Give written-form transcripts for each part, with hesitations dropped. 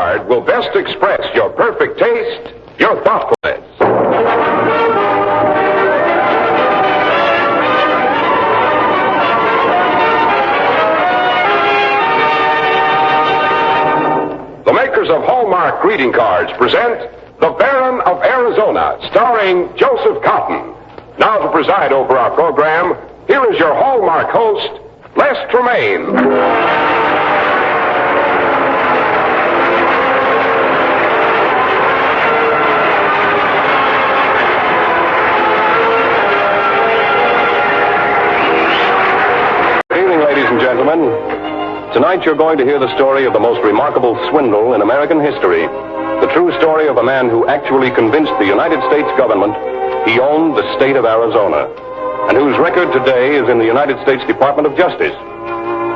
card will best express your perfect taste, your thoughtfulness. The makers of Hallmark greeting cards present The Barron of Arizona, starring Joseph Cotton. Now to preside over our program, here is your Hallmark host, Les Tremaine. Good evening, ladies and gentlemen. Tonight you're going to hear the story of the most remarkable swindle in American history. The true story of a man who actually convinced the United States government he owned the state of Arizona, and whose record today is in the United States Department of Justice.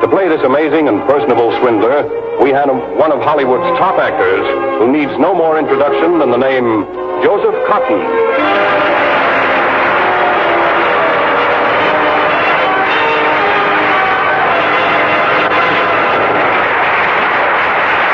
To play this amazing and personable swindler, we had one of Hollywood's top actors who needs no more introduction than the name Joseph Cotton.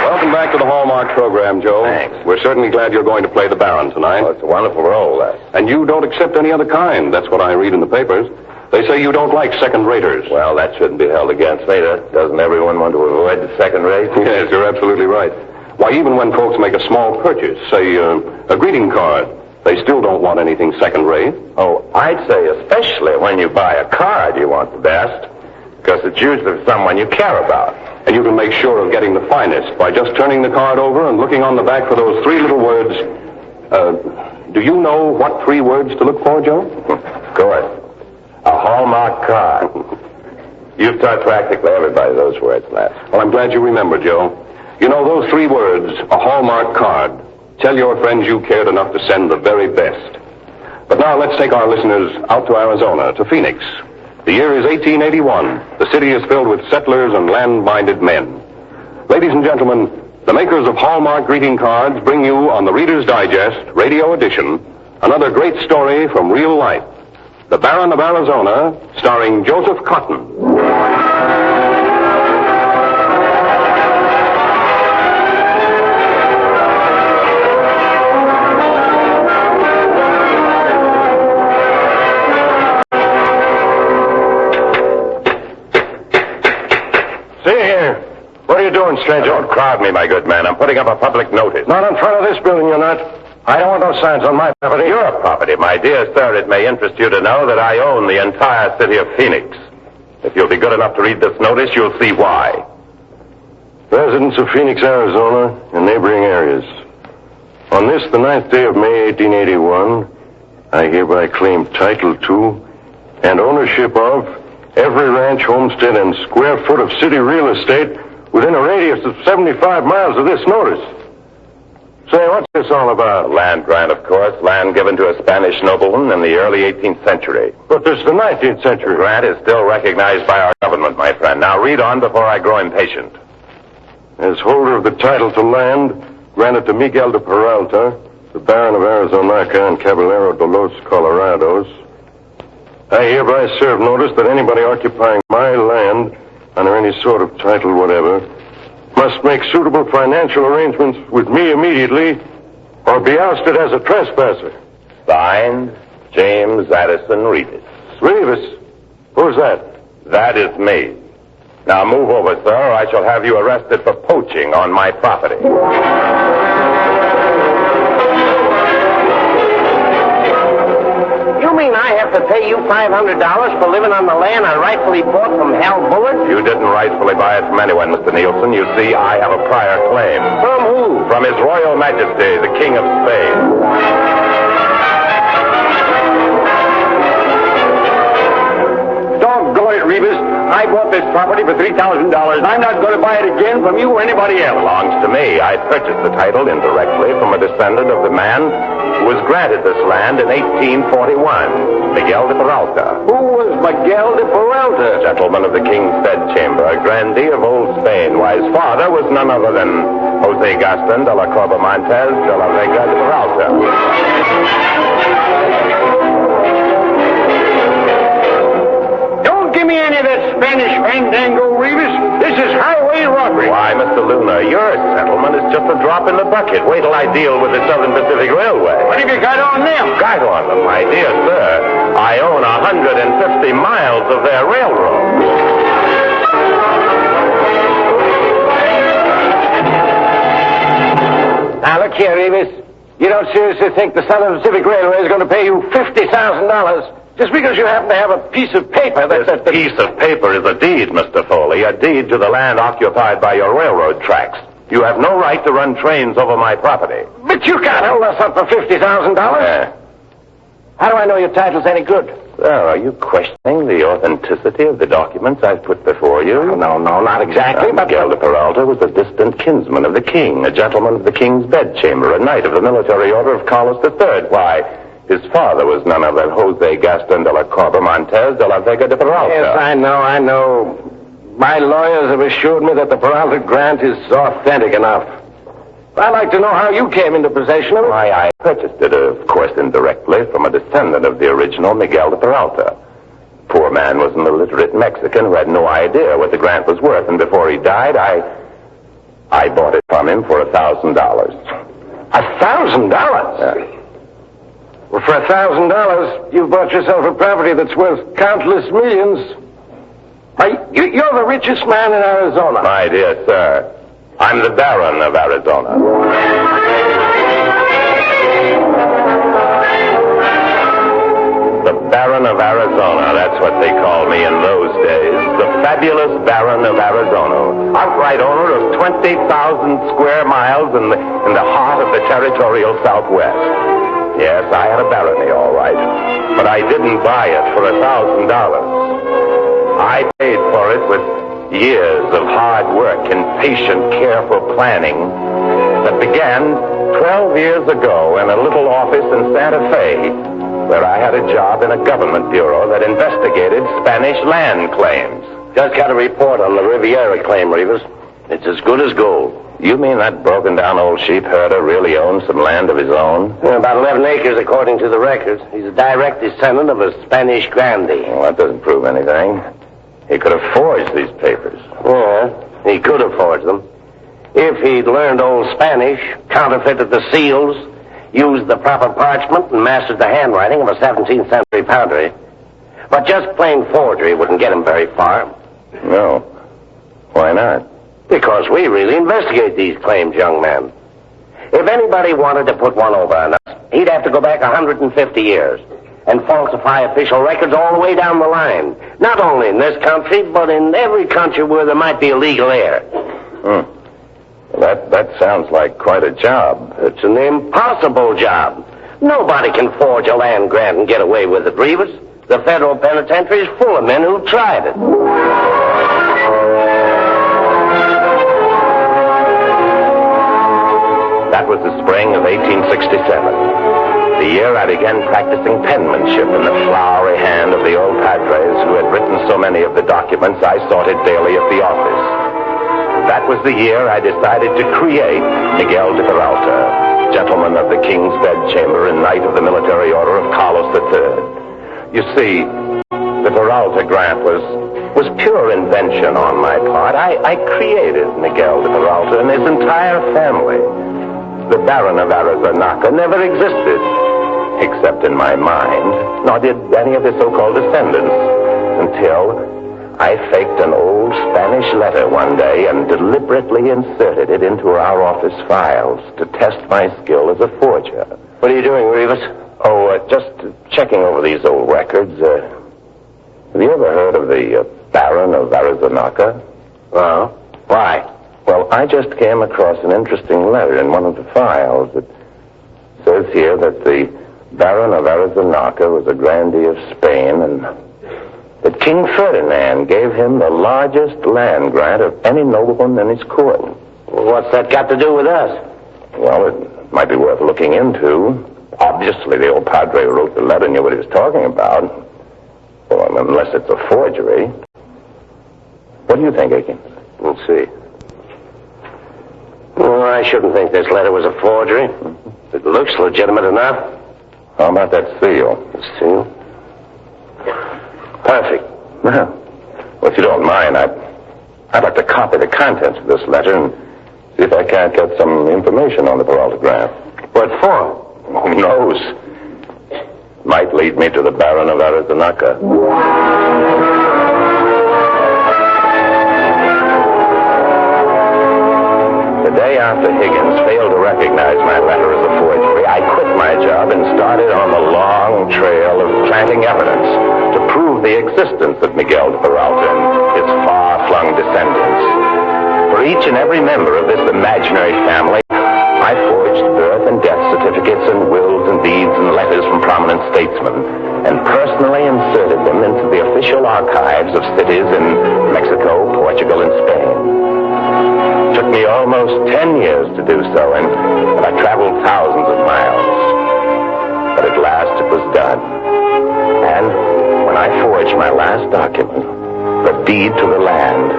Welcome back to the Hallmark program, Joe. Thanks. We're certainly glad you're going to play the Baron tonight. Oh, it's a wonderful role, Les. And you don't accept any other kind. That's what I read in the papers. They say you don't like second-raters. Well, that shouldn't be held against me. Doesn't everyone want to avoid the second rate? Yes, you're absolutely right. Why, even when folks make a small purchase, say a greeting card, they still don't want anything second-rate. Oh, I'd say especially when you buy a card, you want the best, because it's usually for someone you care about. And you can make sure of getting the finest by just turning the card over and looking on the back for those three little words. Do you know what three words to look for, Joe? Of course. A Hallmark card. You've taught practically everybody those words, Les. Well, I'm glad you remember, Joe. You know, those three words, a Hallmark card, tell your friends you cared enough to send the very best. But now let's take our listeners out to Arizona, to Phoenix. The year is 1881. The city is filled with settlers and land-minded men. Ladies and gentlemen, the makers of Hallmark greeting cards bring you on the Reader's Digest Radio Edition another great story from real life. The Barron of Arizona, starring Joseph Cotton. Stranger. Don't crowd me, my good man. I'm putting up a public notice. Not in front of this building, you're not. I don't want those signs on my property. Your property, my dear sir. It may interest you to know that I own the entire city of Phoenix. If you'll be good enough to read this notice, you'll see why. Residents of Phoenix, Arizona, and neighboring areas. On this, the 9th day of May, 1881, I hereby claim title to and ownership of every ranch, homestead, and square foot of city real estate within a radius of 75 miles of this notice. Say, what's this all about? A land grant, of course. Land given to a Spanish nobleman in the early 18th century. But this is the 19th century. The grant is still recognized by our government, my friend. Now read on before I grow impatient. As holder of the title to land granted to Miguel de Peralta, the Baron of Arizona and Caballero de los Colorados, I hereby serve notice that anybody occupying my land under any sort of title whatever, must make suitable financial arrangements with me immediately or be ousted as a trespasser. Signed, James Addison Reeves. Reeves? Who's that? That is me. Now move over, sir, or I shall have you arrested for poaching on my property. You mean I have to pay you $500 for living on the land I rightfully bought from Hal Bullard? You didn't rightfully buy it from anyone, Mr. Nielsen. You see, I have a prior claim. From who? From His Royal Majesty, the King of Spain. Doggone it, Reeves. I bought this property for $3,000. I'm not going to buy it again from you or anybody else. Belongs to me. I purchased the title indirectly from a descendant of the man who was granted this land in 1841, Miguel de Peralta. Who was Miguel de Peralta? Gentleman of the King's Bedchamber, a grandee of old Spain. Why, his father was none other than Jose Gaston de la Corba Montes de la Vega de Peralta. Don't give me any of this Spanish fandango, Revis. This is highway robbery. Why, Mr. Luna, your settlement is just a drop in the bucket. Wait till I deal with the Southern Pacific Railway. What have you got on them? Got on them, my dear sir. I own 150 miles of their railroad. Now, look here, Revis. You don't seriously think the Southern Pacific Railway is going to pay you $50,000 just because you happen to have a piece of paper This piece of paper is a deed, Mr. Foley, a deed to the land occupied by your railroad tracks. You have no right to run trains over my property. But you can't hold us up for $50,000. How do I know your title's any good? Sir, are you questioning the authenticity of the documents I've put before you? No, not exactly, but... Miguel de Peralta was a distant kinsman of the king, a gentleman of the king's bedchamber, a knight of the military order of Carlos III. Why, his father was none other than Jose Gaston de la Corba Montez de la Vega de Peralta. Yes, I know. My lawyers have assured me that the Peralta grant is authentic enough. I'd like to know how you came into possession of it. Why, I purchased it, of course, indirectly from a descendant of the original Miguel de Peralta. Poor man was an illiterate Mexican who had no idea what the grant was worth, and before he died, I bought it from him for $1,000. $1,000? Well, for $1,000, you've bought yourself a property that's worth countless millions. You're the richest man in Arizona. My dear sir, I'm the Barron of Arizona. The Barron of Arizona, that's what they called me in those days. The fabulous Barron of Arizona. Outright owner of 20,000 square miles in the heart of the territorial Southwest. Yes, I had a barony, all right. But I didn't buy it for $1,000. I paid for it with years of hard work and patient, careful planning that began 12 years ago in a little office in Santa Fe, where I had a job in a government bureau that investigated Spanish land claims. Just got a report on the Riviera claim, Revis. It's as good as gold. You mean that broken-down old sheep herder really owns some land of his own? About 11 acres, according to the records. He's a direct descendant of a Spanish grandee. Well, that doesn't prove anything. He could have forged these papers. Yeah, he could have forged them. If he'd learned old Spanish, counterfeited the seals, used the proper parchment, and mastered the handwriting of a 17th century foundry. But just plain forgery wouldn't get him very far. No. Why not? Because we really investigate these claims, young man. If anybody wanted to put one over on us, he'd have to go back 150 years and falsify official records all the way down the line. Not only in this country, but in every country where there might be a legal heir. Well, that sounds like quite a job. It's an impossible job. Nobody can forge a land grant and get away with it, Revis. The federal penitentiary is full of men who tried it. That was the spring of 1867. The year I began practicing penmanship in the flowery hand of the old padres who had written so many of the documents I sorted daily at the office. That was the year I decided to create Miguel de Peralta, gentleman of the king's bedchamber and knight of the military order of Carlos III. You see, the Peralta grant was pure invention on my part. I created Miguel de Peralta and his entire family. The Barron of Arizona never existed, except in my mind, nor did any of his so-called descendants, until I faked an old Spanish letter one day and deliberately inserted it into our office files to test my skill as a forger. What are you doing, Revis? Oh, just checking over these old records. Have you ever heard of the Barron of Arizona? Well, why? Well, I just came across an interesting letter in one of the files. It says here that the Barron of Arizona was a grandee of Spain and that King Ferdinand gave him the largest land grant of any nobleman in his court. Well, what's that got to do with us? Well, it might be worth looking into. Obviously, the old padre who wrote the letter knew what he was talking about. Well, unless it's a forgery. What do you think, Aikens? We'll see. Well, I shouldn't think this letter was a forgery. It looks legitimate enough. How about that seal? The seal? Perfect. Now, Well, if you don't mind, I'd like to copy the contents of this letter and see if I can't get some information on the Peraltograph. What for? Who knows? Might lead me to the Barron of Arizona. The day after Higgins failed to recognize my letter as a forgery, I quit my job and started on the long trail of planting evidence to prove the existence of Miguel de Peralta and his far-flung descendants. For each and every member of this imaginary family, I forged birth and death certificates and wills and deeds and letters from prominent statesmen and personally inserted them into the official archives of cities in Mexico, Portugal, and Spain. It took me almost 10 years to do so, and I traveled thousands of miles. But at last it was done. And when I forged my last document, the deed to the land,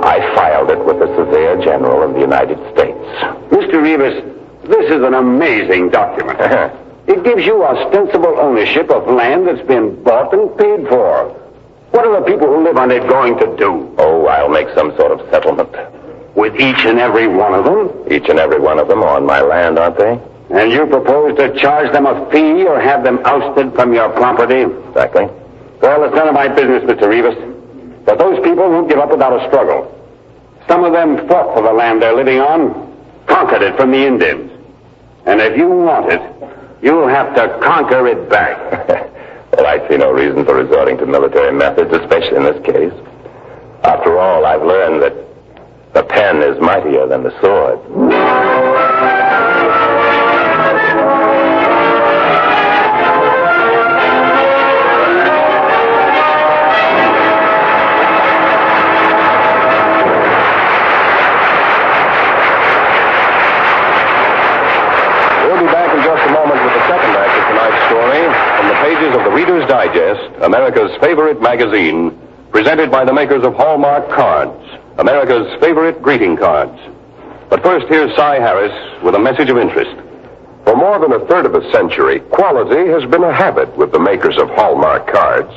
I filed it with the Surveyor General of the United States. Mr. Rivas, this is an amazing document. It gives you ostensible ownership of land that's been bought and paid for. What are the people who live on it going to do? Oh, I'll make some sort of settlement. With each and every one of them? Each and every one of them on my land, aren't they? And you propose to charge them a fee or have them ousted from your property? Exactly. Well, it's none of my business, Mr. Rivas. But those people won't give up without a struggle. Some of them fought for the land they're living on, conquered it from the Indians. And if you want it, you'll have to conquer it back. Well, I see no reason for resorting to military methods, especially in this case. After all, I've learned that the pen is mightier than the sword. Of the Reader's Digest, America's favorite magazine, presented by the makers of Hallmark cards, America's favorite greeting cards. But first, here's Cy Harris with a message of interest. For more than a third of a century, quality has been a habit with the makers of Hallmark cards.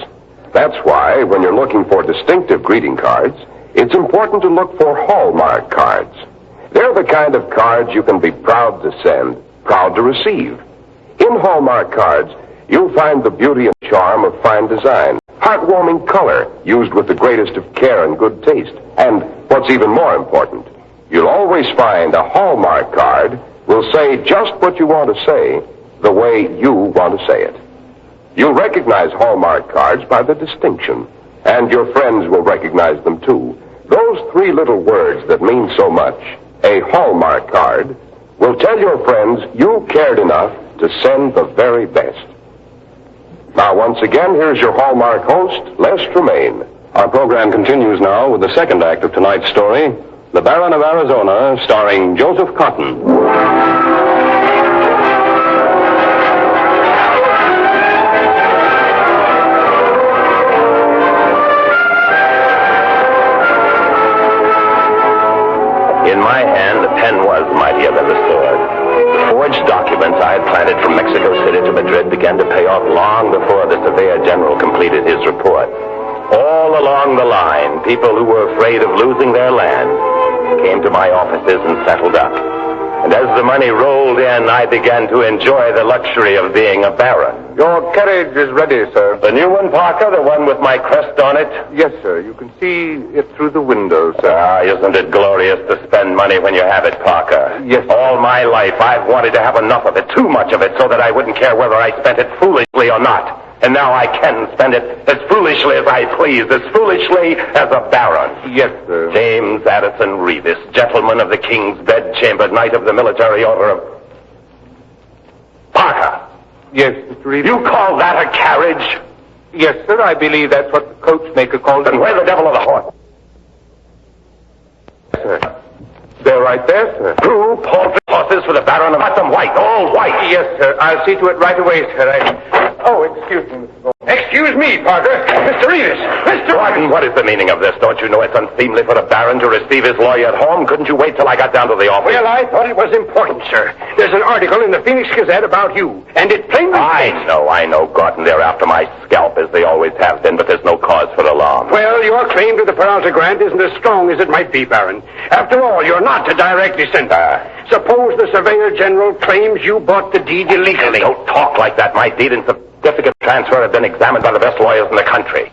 That's why, when you're looking for distinctive greeting cards, it's important to look for Hallmark cards. They're the kind of cards you can be proud to send, proud to receive. In Hallmark cards, you'll find the beauty and charm of fine design, heartwarming color used with the greatest of care and good taste. And what's even more important, you'll always find a Hallmark card will say just what you want to say, the way you want to say it. You'll recognize Hallmark cards by the distinction, and your friends will recognize them too. Those three little words that mean so much, a Hallmark card, will tell your friends you cared enough to send the very best. Now, once again, here's your Hallmark host, Les Tremaine. Our program continues now with the second act of tonight's story, The Barron of Arizona, starring Joseph Cotton. In my hand, the pen was mightier than the sword. The forged documents I had planted from Mexico City to Madrid began to pay off long before the Surveyor General completed his report. All along the line, people who were afraid of losing their land came to my offices and settled up. And as the money rolled in, I began to enjoy the luxury of being a baron. Your carriage is ready, sir. The new one, Parker, the one with my crest on it? Yes, sir. You can see it through the window, sir. Ah, isn't it glorious to spend money when you have it, Parker? Yes, sir. All my life, I've wanted to have enough of it, too much of it, so that I wouldn't care whether I spent it foolishly or not. And now I can spend it as foolishly as I please, as foolishly as a baron. Yes, sir. James Addison Revis, gentleman of the King's Bedchamber, Knight of the Military Order of... Parker! Yes, Mr. Reeves. You call that a carriage? Yes, sir. I believe that's what the coachmaker called it. Then where the devil are the horses? Sir. They're right there, sir. Two paltry horses for the Baron of... Got them white, all white. Yes, sir. I'll see to it right away, sir. Oh, excuse me, Mr. Gordon. Excuse me, Parker. Mr. Reeves. Mr. Gordon, what is the meaning of this? Don't you know it's unseemly for the Baron to receive his lawyer at home? Couldn't you wait till I got down to the office? Well, I thought it was important, sir. There's an article in the Phoenix Gazette about you, and it plainly... I know, Gordon. They're after my scalp, as they always have been, but there's no cause for alarm. Well, your claim to the Peralta grant isn't as strong as it might be, Baron. After all, you're not a direct descendant. Suppose the Surveyor General claims you bought the deed illegally. Don't talk like that. My deed and certificate of transfer have been examined by the best lawyers in the country.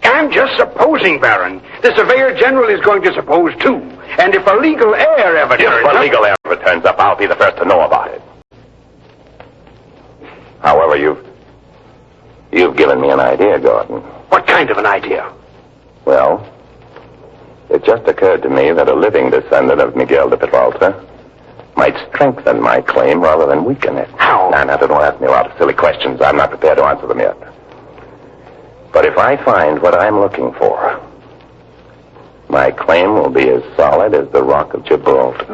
I'm just supposing, Baron. The Surveyor General is going to suppose, too. And if a legal error ever turns up... If a legal error turns up, I'll be the first to know about it. However, you've given me an idea, Gordon. What kind of an idea? Well, it just occurred to me that a living descendant of Miguel de Peralta might strengthen my claim rather than weaken it. How? Now, don't ask me a lot of silly questions. I'm not prepared to answer them yet. But if I find what I'm looking for, my claim will be as solid as the Rock of Gibraltar.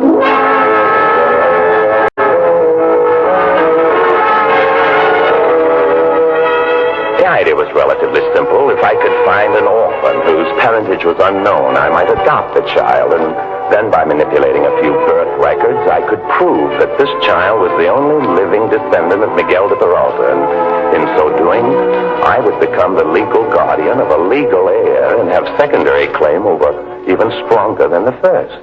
The idea was relatively simple. If I could find an orphan whose parentage was unknown, I might adopt the child, and then by manipulating a few birth records, I could prove that this child was the only living descendant of Miguel de Peralta, and in so doing, I would become the legal guardian of a legal heir and have secondary claim over even stronger than the first.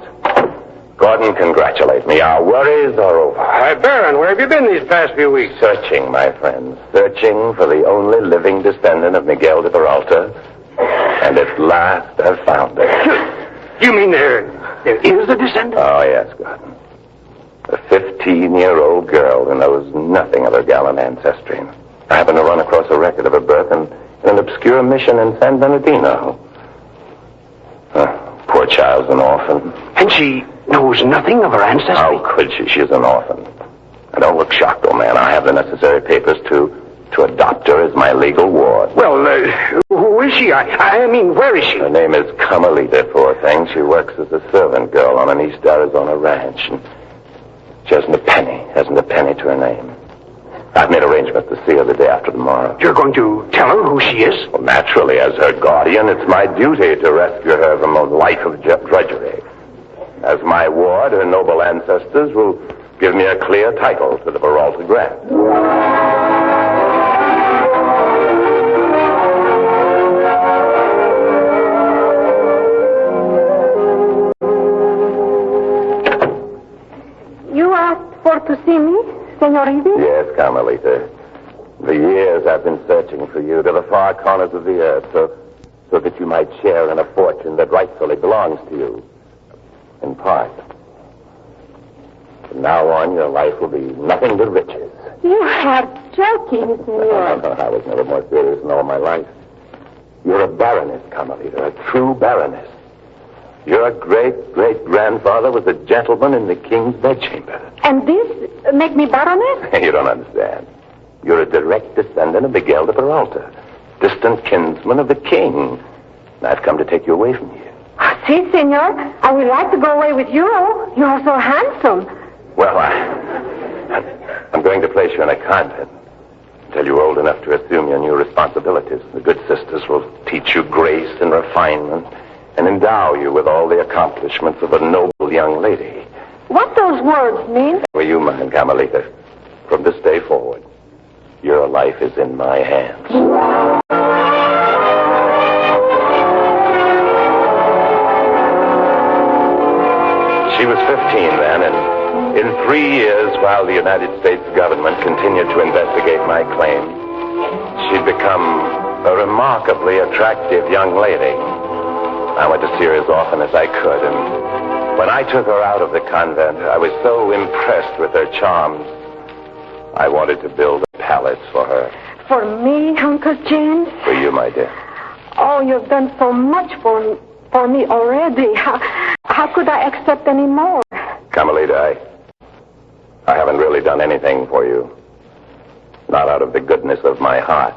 Gordon, congratulate me. Our worries are over. Baron, where have you been these past few weeks? Searching, my friends. Searching for the only living descendant of Miguel de Peralta. And at last I've found her. You mean there is a descendant? Oh, yes, Gordon. A 15-year-old girl who knows nothing of her gallant ancestry. I happened to run across a record of her birth in an obscure mission in San Bernardino. Poor child's an orphan. And she knows nothing of her ancestry? How could she? She's an orphan. I don't look shocked, old man. I have the necessary papers to adopt her as my legal ward. Well, who is she? I mean, where is she? Her name is Carmelita, poor thing. She works as a servant girl on an East Arizona ranch, and she hasn't a penny to her name. I've made arrangements to see her the day after tomorrow. You're going to tell her who she is? Well, naturally, as her guardian, it's my duty to rescue her from a life of drudgery. As my ward, her noble ancestors will give me a clear title to the Peralta grant. You asked for to see me, Senorita? Yes, Carmelita. For years I've been searching for you to the far corners of the earth so that you might share in a fortune that rightfully belongs to you. In part. From now on, your life will be nothing but riches. You are joking, Senor. No, I was never more serious in all my life. You're a baroness, Carmelita, a true baroness. Your great-great-grandfather was a gentleman in the king's bedchamber. And this make me baroness? You don't understand. You're a direct descendant of Miguel de Peralta, distant kinsman of the king. And I've come to take you away from here. Si, senor. I would like to go away with you. You are so handsome. Well, I'm going to place you in a convent until you're old enough to assume your new responsibilities. The good sisters will teach you grace and refinement and endow you with all the accomplishments of a noble young lady. What those words mean? Will you mind, Carmelita? From this day forward, your life is in my hands. She was 15 then, and in 3 years, while the United States government continued to investigate my claim, she'd become a remarkably attractive young lady. I went to see her as often as I could, and when I took her out of the convent, I was so impressed with her charms, I wanted to build a palace for her. For me, Uncle James? For you, my dear. Oh, you've done so much for me already. How could I accept any more? Carmelita, I haven't really done anything for you. Not out of the goodness of my heart.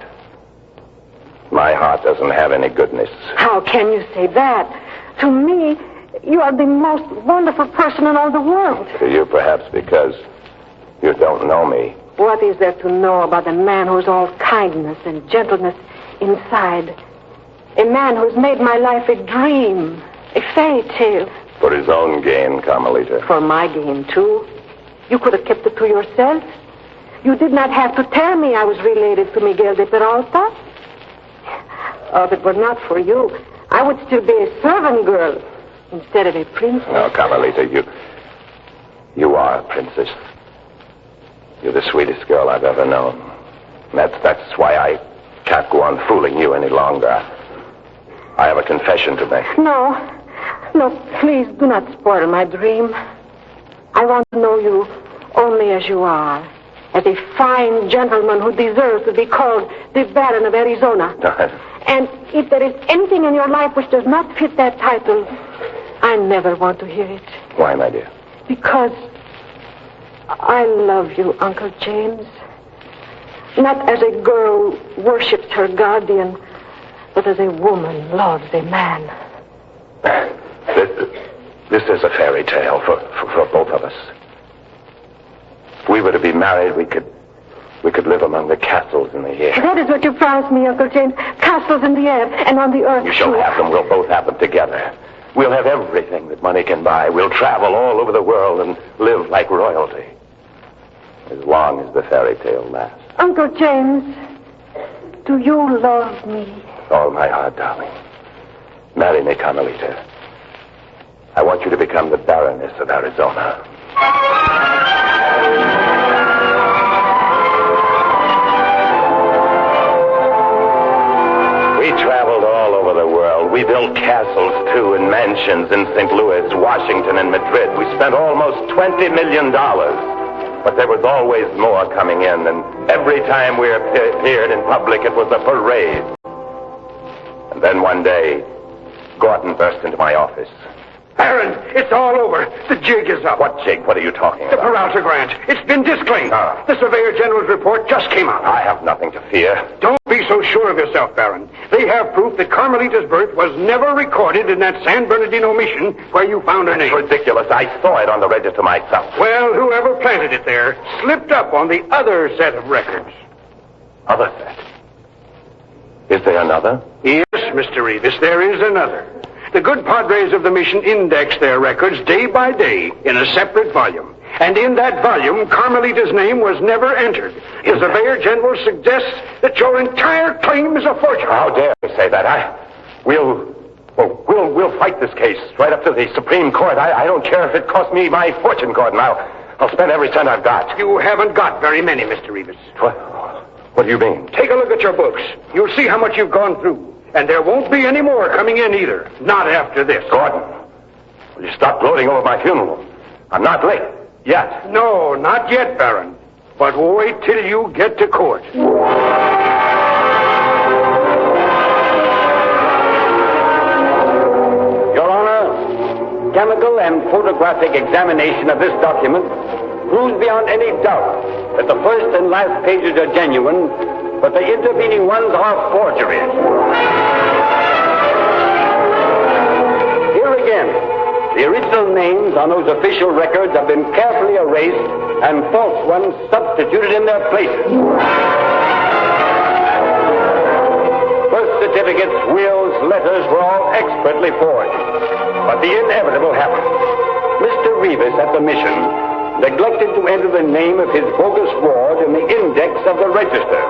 My heart doesn't have any goodness. How can you say that? To me, you are the most wonderful person in all the world. To you, perhaps, because you don't know me. What is there to know about a man who's all kindness and gentleness inside? A man who's made my life a dream, a fairy tale. For his own gain, Carmelita. For my gain, too. You could have kept it to yourself. You did not have to tell me I was related to Miguel de Peralta. Oh, if it were not for you, I would still be a servant girl instead of a princess. No, Carmelita, you are a princess. You're the sweetest girl I've ever known. That's why I can't go on fooling you any longer. I have a confession to make. No, please do not spoil my dream. I want to know you only as you are, as a fine gentleman who deserves to be called the Barron of Arizona. And if there is anything in your life which does not fit that title, I never want to hear it. Why, my dear? Because I love you, Uncle James. Not as a girl worships her guardian, but as a woman loves a man. This is a fairy tale for both of us. If we were to be married, we could live among the castles in the air. That is what you promised me, Uncle James. Castles in the air and on the earth. You shall have them. We'll both have them together. We'll have everything that money can buy. We'll travel all over the world and live like royalty. As long as the fairy tale lasts. Uncle James, do you love me? All my heart, darling. Marry me, Carmelita. I want you to become the Baroness of Arizona. We traveled all over the world. We built castles, too, and mansions in St. Louis, Washington, and Madrid. We spent almost $20 million. But there was always more coming in, and every time we appeared in public, it was a parade. And then one day, Gordon burst into my office. Barron, it's all over. The jig is up. What jig? What are you talking The about? Peralta grant. It's been disclaimed. The Surveyor General's report just came out. I have nothing to fear. Don't be so sure of yourself, Barron. They have proof that Carmelita's birth was never recorded in that San Bernardino mission where you found her name. Ridiculous. I saw it on the register myself. Well, whoever planted it there slipped up on the other set of records. Other set? Is there another? Yes, Mr. Revis, there is another. The good padres of the mission indexed their records day by day in a separate volume. And in that volume, Carmelita's name was never entered. The Surveyor General suggests that your entire claim is a forgery. How dare you say that? We'll fight this case right up to the Supreme Court. I don't care if it costs me my fortune, Gordon. I'll spend every cent I've got. You haven't got very many, Mr. Revis. What do you mean? Take a look at your books. You'll see how much you've gone through. And there won't be any more coming in either. Not after this. Gordon, will you stop gloating over my funeral? I'm not late. Yet. No, not yet, Barron. But wait till you get to court. Your Honor, chemical and photographic examination of this document proves beyond any doubt that the first and last pages are genuine, but the intervening ones are forgeries. Here again, the original names on those official records have been carefully erased and false ones substituted in their places. Birth certificates, wills, letters were all expertly forged. But the inevitable happened. Mr. Revis at the mission neglected to enter the name of his bogus ward in the index of the register.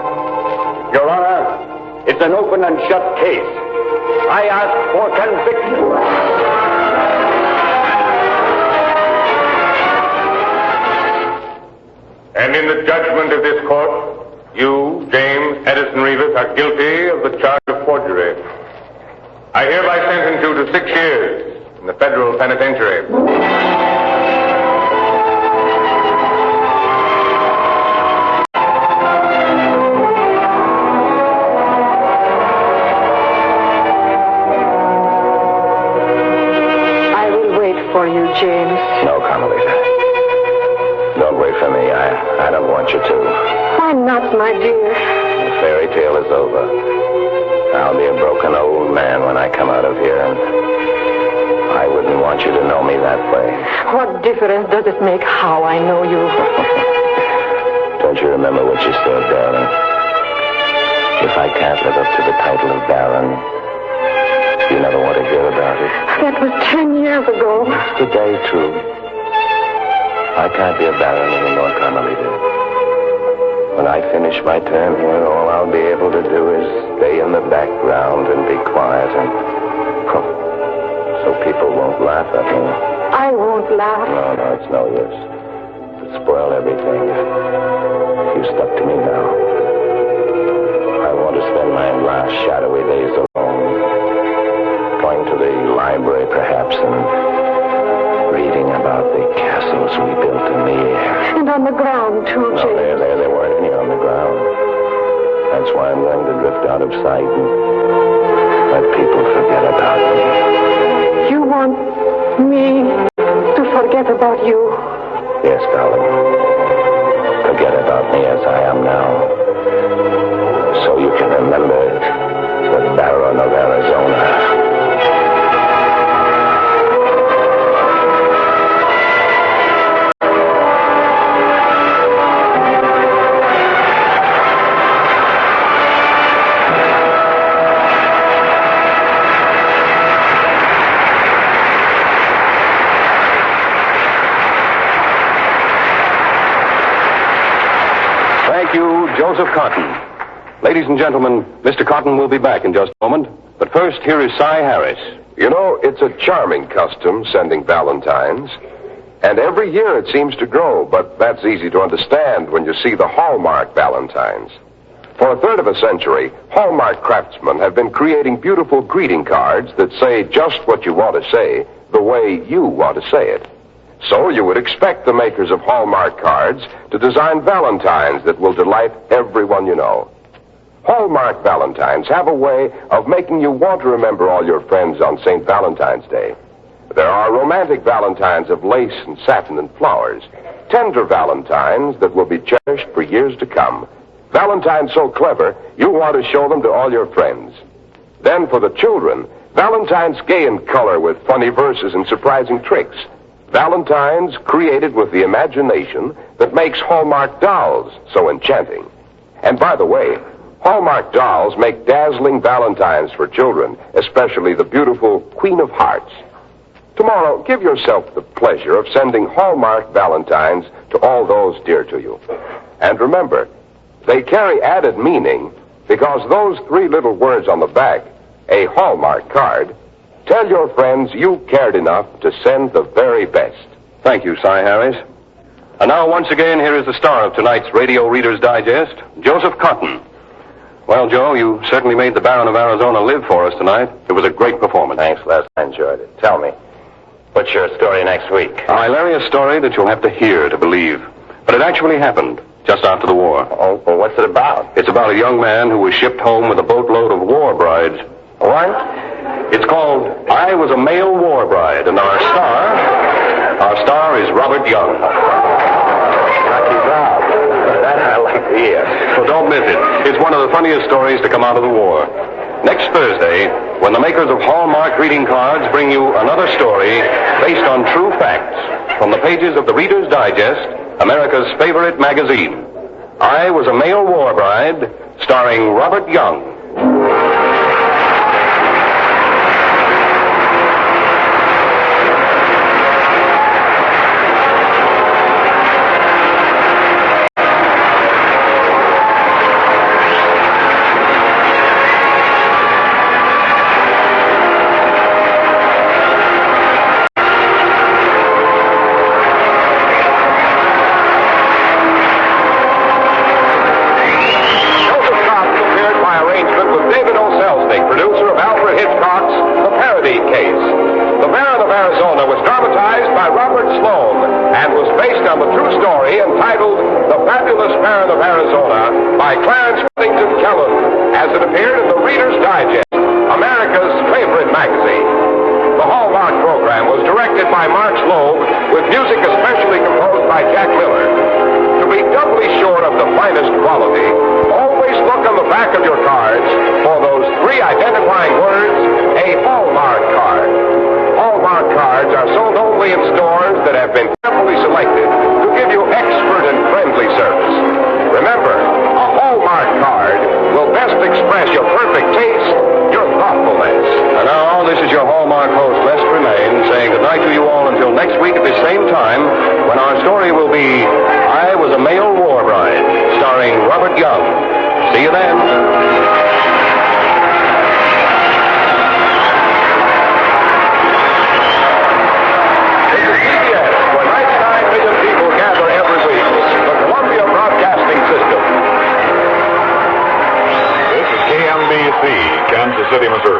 Your Honor, it's an open and shut case. I ask for conviction. And in the judgment of this court, you, James Edison Revis, are guilty of the charge of forgery. I hereby sentence you to 6 years in the federal penitentiary. James. No, Carmelita. Don't wait for me. I don't want you to. Why not, my dear? The fairy tale is over. I'll be a broken old man when I come out of here, and I wouldn't want you to know me that way. What difference does it make how I know you? Don't you remember what you said, darling? If I can't live up to the title of Baron, you never want to hear about it. That was 10 years ago. It's today, too. I can't be a Baron anymore, Carmelita. When I finish my term here, all I'll be able to do is stay in the background and be quiet and... so people won't laugh at me. I won't laugh. No, it's no use. It'll spoil everything. You stuck to me now. I want to spend my last shadowy days alone. Going to the library, perhaps, and reading about the castles we built in the air. And on the ground, too, No, James. there weren't any on the ground. That's why I'm going to drift out of sight and let people forget about me. You want me to forget about you? Yes, darling. Forget about me as I am now. So you can remember the Barron of Arizona. Thank you, Joseph Cotton. Ladies and gentlemen, Mr. Cotton will be back in just a moment. But first, here is Cy Harris. You know, it's a charming custom, sending valentines. And every year it seems to grow, but that's easy to understand when you see the Hallmark valentines. For a third of a century, Hallmark craftsmen have been creating beautiful greeting cards that say just what you want to say, the way you want to say it. So you would expect the makers of Hallmark cards to design valentines that will delight everyone you know. Hallmark valentines have a way of making you want to remember all your friends on St. Valentine's Day. There are romantic valentines of lace and satin and flowers, tender valentines that will be cherished for years to come. Valentines so clever, you want to show them to all your friends. Then for the children, valentines gay in color with funny verses and surprising tricks. Valentines created with the imagination that makes Hallmark dolls so enchanting. And by the way, Hallmark dolls make dazzling valentines for children, especially the beautiful Queen of Hearts. Tomorrow, give yourself the pleasure of sending Hallmark valentines to all those dear to you. And remember, they carry added meaning because those three little words on the back, a Hallmark card, tell your friends you cared enough to send the very best. Thank you, Cy Harris. And now, once again, here is the star of tonight's Radio Reader's Digest, Joseph Cotton. Well, Joe, you certainly made the Barron of Arizona live for us tonight. It was a great performance. Thanks, Les. I enjoyed it. Tell me, what's your story next week? A hilarious story that you'll have to hear to believe. But it actually happened just after the war. Oh, well, what's it about? It's about a young man who was shipped home with a boatload of war brides. What? It's called I Was a Male War Bride, and our star is Robert Young. Lucky Bob. That I like to hear. So don't miss it. It's one of the funniest stories to come out of the war. Next Thursday, when the makers of Hallmark greeting cards bring you another story based on true facts from the pages of the Reader's Digest, America's favorite magazine. I Was a Male War Bride, starring Robert Young. Barron of Arizona by Clarence Whittington Kellogg as it appeared in the Reader's Digest, America's favorite magazine. The Hallmark program was directed by Mark Slobe with music especially composed by Jack Miller. To be doubly sure of the finest quality, always look on the back of your cards for those three items Hallmark host, Les Tremaine, saying goodnight to you all until next week at the same time, when our story will be I Was a Male War Bride, starring Robert Young. See you then. Kansas City, Missouri.